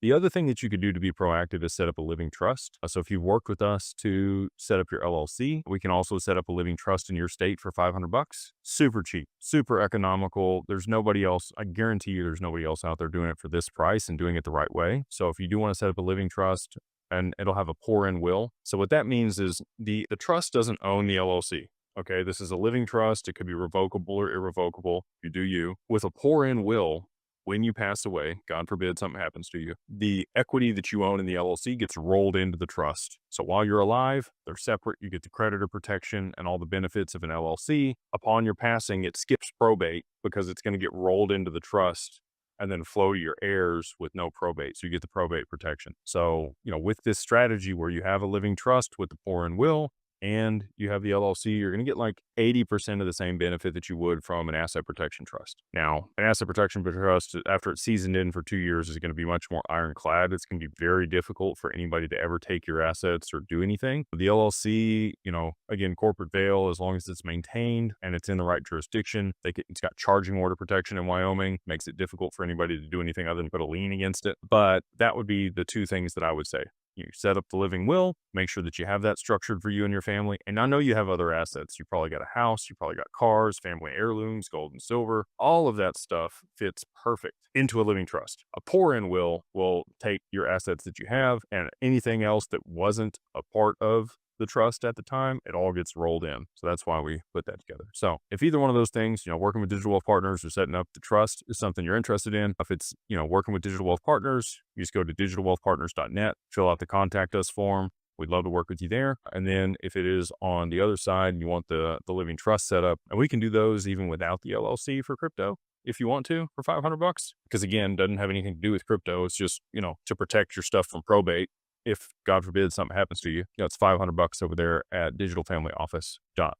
The other thing that you could do to be proactive is set up a living trust. So if you've worked with us to set up your LLC, we can also set up a living trust in your state for 500 bucks. Super cheap, super economical. There's nobody else. I guarantee you there's nobody else out there doing it for this price and doing it the right way. So if you do want to set up a living trust, and it'll have a pour-in will. So what that means is the trust doesn't own the LLC. Okay, this is a living trust. It could be revocable or irrevocable. You do you. With a pour-in will, when you pass away, God forbid something happens to you, the equity that you own in the LLC gets rolled into the trust. So while you're alive, they're separate. You get the creditor protection and all the benefits of an LLC. Upon your passing, it skips probate because it's going to get rolled into the trust and then flow to your heirs with no probate. So you get the probate protection. So, with this strategy where you have a living trust with the pour-in will, and you have the LLC, you're going to get like 80% of the same benefit that you would from an asset protection trust. Now, an asset protection trust, after it's seasoned in for 2 years, is going to be much more ironclad. It's going to be very difficult for anybody to ever take your assets or do anything. The LLC, again, corporate veil, as long as it's maintained and it's in the right jurisdiction, it's got charging order protection in Wyoming, makes it difficult for anybody to do anything other than put a lien against it. But that would be the two things that I would say. You set up the living will, make sure that you have that structured for you and your family. And I know you have other assets. You probably got a house, you probably got cars, family heirlooms, gold and silver. All of that stuff fits perfect into a living trust. A pour-in will take your assets that you have and anything else that wasn't a part of the trust at the time, it all gets rolled in. So that's why we put that together. So if either one of those things, working with Digital Wealth Partners or setting up the trust is something you're interested in, if it's, working with Digital Wealth Partners, you just go to digitalwealthpartners.net, fill out the contact us form. We'd love to work with you there. And then if it is on the other side and you want the living trust set up, and we can do those even without the LLC for crypto, if you want to, for 500 bucks, because again, doesn't have anything to do with crypto. It's just, to protect your stuff from probate. If God forbid something happens to you, it's 500 bucks over there at digitalfamilyoffice.io.